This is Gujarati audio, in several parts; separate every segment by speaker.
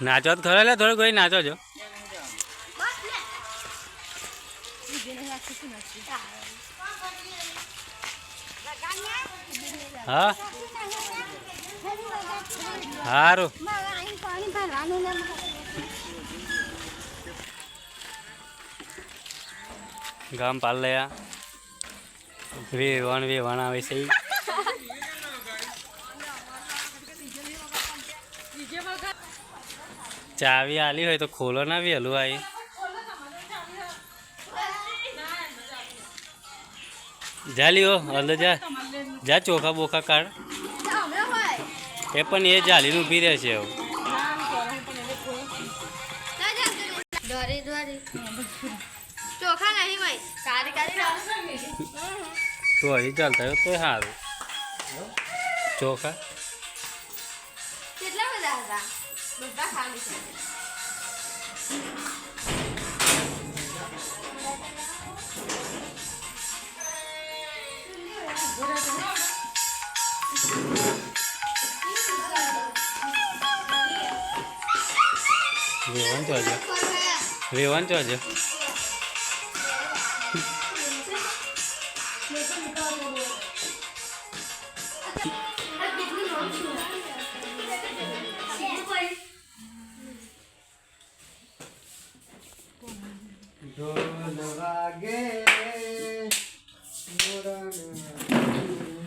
Speaker 1: નાચો તો ખરો લે થોડું કોઈ નાચો છો હા સારું ગામ પાલયા વેવણ આવે છે ચાવી આલી હોય તો ખોલો ના વહેલું આવી જા લ્યો અંદર જા જા ચોખા બોખા કાઢ એ પણ એ જાલીને ઊભી રહે છે એવું
Speaker 2: ચોખા નહીં ભાઈ કારી કારી
Speaker 1: તો અહીં ચાલતા હોય તો સારું ચોખા
Speaker 2: કેટલા બધા હતા બધા ખાલી છે
Speaker 1: વેવણ જોજો વેવણ જોજો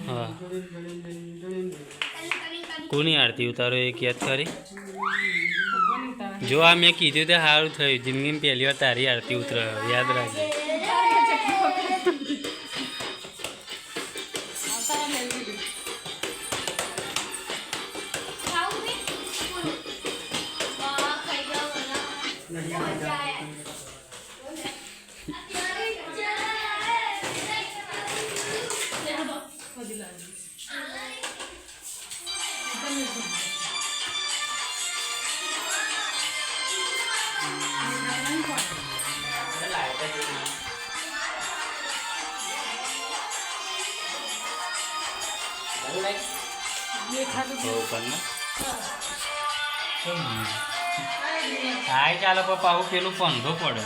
Speaker 1: હા કોની આરતી ઉતારો એક યાદ કરી જો આ મેં કીધું તે સારું થયું જિંદગીમાં પહેલી વાર તારી આરતી ઉતરાયો યાદ રાખજે હાય ચાલો પપ્પા આવું પેલું પંખો પડે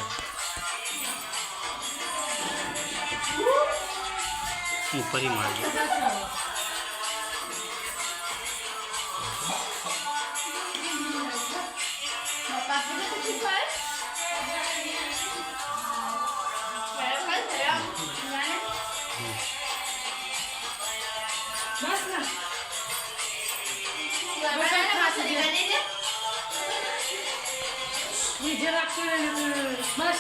Speaker 1: ઉપર મારજો
Speaker 2: Bas